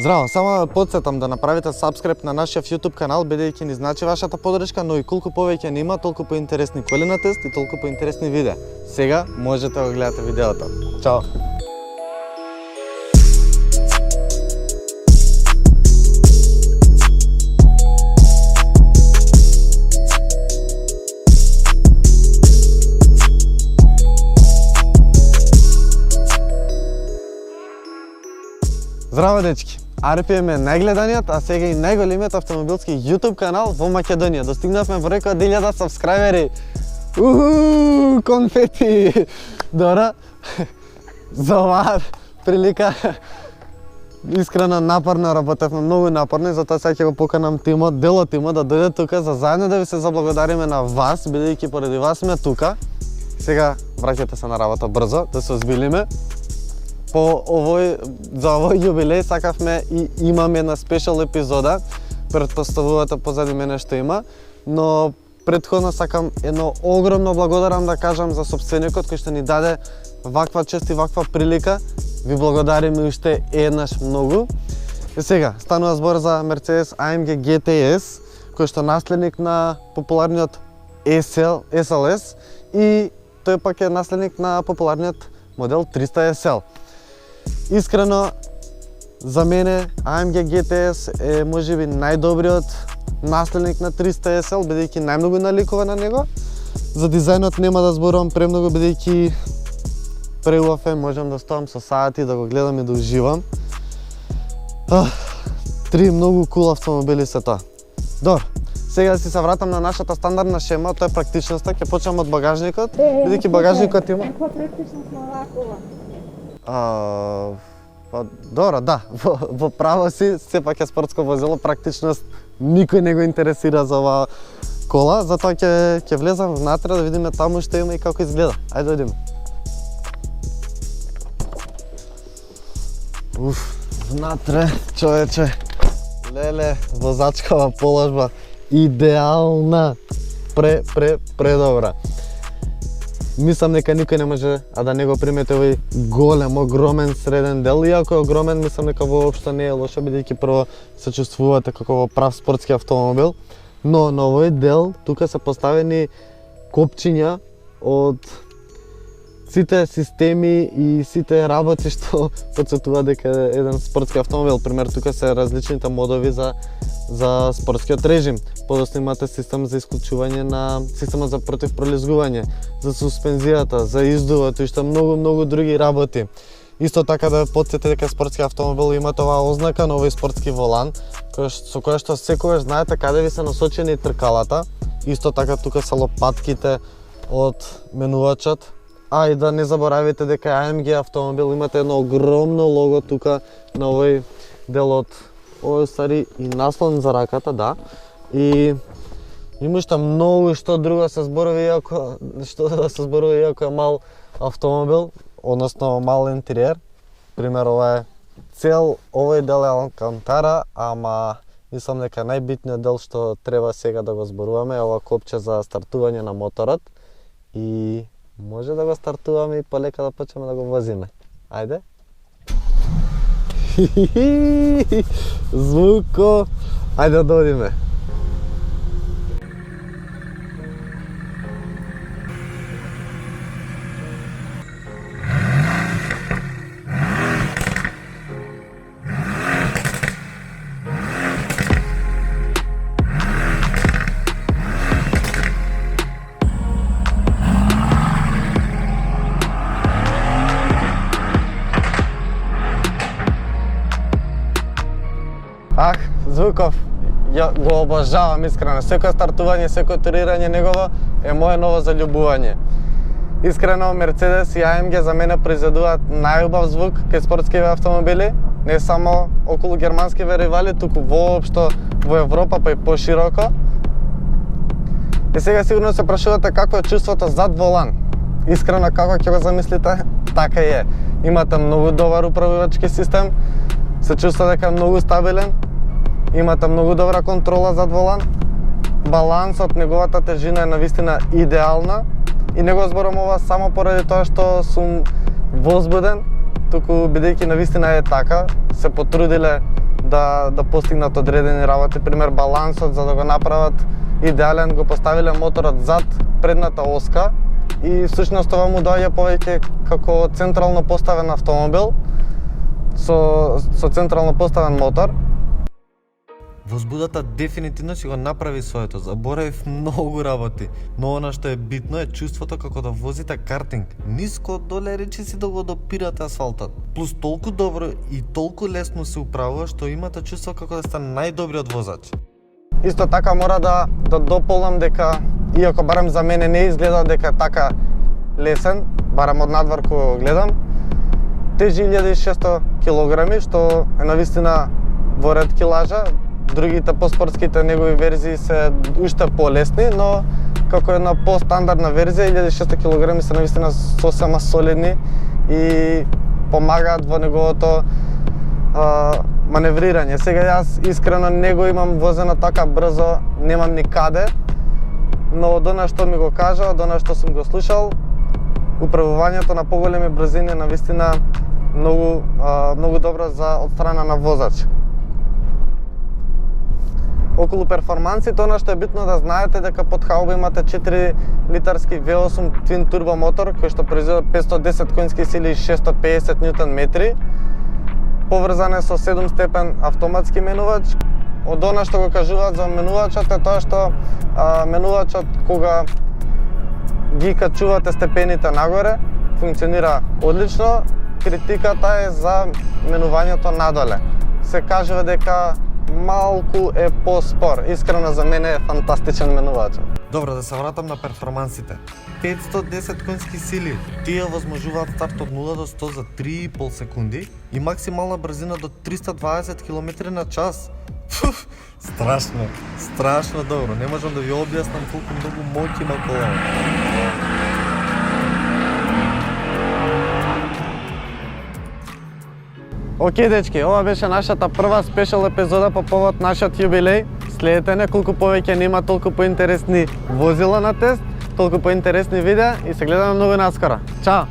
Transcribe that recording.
Здраво, само да подсетам да направите subscribe на нашиот YouTube канал, бидејќи ни значи вашата поддршка, но и колку повеќе ни има, толку поинтересни коли на тест и толку поинтересни видеа. Сега можете да го гледате видеото. Чао! Здраво, дечки! RPM е најгледаниот, а сега и најголемиот автомобилски YouTube канал во Македонија. Достигнавме преку 1000 сабскрајбери. Конфети! Добра, за оваа прилика искрено напорно работевме, многу напорно, и затоа сега ќе го поканам тимот, дел од тимот да дојде тука за заедно да ви се заблагодариме на вас, бидејќи поради вас сме тука. Сега враќате се на работа брзо, да се озбилиме. За овој јубилеј сакавме и имаме една спешал епизода. Претпоставувате позади мене што има, но претходно сакам едно огромно благодарам да кажам за сопственикот кој што ни даде ваква чест и ваква прилика. Ви благодариме уште еднаш многу. И сега станува збор за Mercedes AMG GTS, кој што наследник на популарниот SLS, и тој пак е наследник на популарниот модел 300 SL. Искрено, за мене AMG GTS е можеби најдобриот наследник на 300 SL, бидејќи најмногу наликува на него. За дизајнот нема да зборувам премногу, бидејќи преубав е, можам да ставам со сати, да го гледам и да уживам. Три многу кул автомобили се тоа. Добро, сега да си се вратам на нашата стандардна шема, тоа е практичноста. Ќе почнам од багажникот, бидејќи багажникот има... Каква практичност на оваа кола? Добро, да, во право си, сепак е спортско возило, практичност никој не го интересира за оваа кола, затоа ќе влезам внатре да видиме таму што има и како изгледа. Ајде дојдеме. Внатре, човече, леле, возачкава положба, идеална, предобра. Мислам дека никој не може да не го примети овој голем, огромен среден дел. Иако е огромен, мислам дека воопшто не е лошо, бидејќи прво се чувствувате како во прав спортски автомобил. Но на овој дел тука се поставени копчиња од сите системи и сите работи што потсетува дека е еден спортски автомобил. Пример, тука се различните модови за спортскиот режим. Подоцна имате систем за исклучување на система за противпролизгување, за суспензијата, за издувот и што многу други работи. Исто така да потсетите дека спортски автомобил имате оваа ознака на овој спортски волан, со која што секогаш знаете каде ви се насочени тркалата. Исто така тука се лопатките од менувачот. А и да не заборавите дека AMG автомобил имате едно огромно лого тука на овој дел од овој стари и наслон за раката, да. И има уште многу што друго се зборови, иако е мал автомобил, односно мал интериер. Пример, ова е цел овој дел е алкантара, ама мислам дека најбитниот дел што треба сега да го зборуваме е ова копче за стартување на моторот. И може да го стартуваме и полека да почнеме да го возиме. Ајде. Звуко. Ајде да одиме. Звуков, ја го обожавам искрено. Секој стартување, секој турирање негово е моје ново заљубување. Искрено, Mercedes и AMG за мене произведуваат најубав звук кај спортскиве автомобили, не само околу германскиве ривали, туку воопшто во Европа, па и пошироко. И сега сигурно се прашувате какво е чувството зад волан. Искрено, како ќе го замислите, така и е. Имате многу добар управувачки систем, се чувства дека е многу стабилен. Имате многу добра контрола зад волан, балансот, неговата тежина е навистина идеална и не го зборам ова само поради тоа што сум возбуден, туку бидејќи навистина е така, се потрудиле да постигнат одредени работи, пример балансот, за да го направат идеален, го поставиле моторот зад предната оска и всушност ова му доаѓа повеќе како централно поставен автомобил со централно поставен мотор. Возбудата дефинитивно си го направи своето, заборавив многу работи, но она што е битно е чувството како да возите картинг, ниско доле речиси да го допирате асфалтот. Плюс толку добро и толку лесно се управува што имате чувство како да сте најдобриот возач. Исто така мора да дополнам дека, иако барем за мене не изгледа дека е така лесен, барем од надвор кога го гледам, тежи 1600 кг, што е навистина во ред килажа. Другите поспортските негови верзии се уште полесни, но како една постандардна верзија 1600 кг се навистина сосема солидни и помагаат во неговото маневрирање. Сега јас искрено не го имам возено така брзо, немам никаде, но од она што ми го кажа, од она што сум го слушал, управувањето на поголеми брзини е навистина многу добро за од страна на возач. Околу перформансите, она што е битно да знаете дека под хауба имате 4 литарски V8 Twin Turbo мотор кој што произведе 510 конски сили и 650 Нм. Поврзан е со 7 степен автоматски менувач. Од она што го кажуваат за менувачот е тоа што менувачот кога ги качувате степените нагоре функционира одлично. Критиката е за менувањето надоле. Се кажува дека малку е поспор. Искрено за мене е фантастичен менувач. Добро, да се вратам на перформансите. 510 конски сили. Тие возможуваат старт од 0 до 100 за 3,5 секунди и максимална брзина до 320 км на час. Фуф, страшно добро. Не можам да ви објаснам колку многу моќ има колото. Океј, дечки, ова беше нашата прва спешал епизода по повод нашиот јубилеј. Следете не, колку повеќе нема, толку поинтересни возила на тест, толку поинтересни видеа и се гледаме многу наскоро. Чао!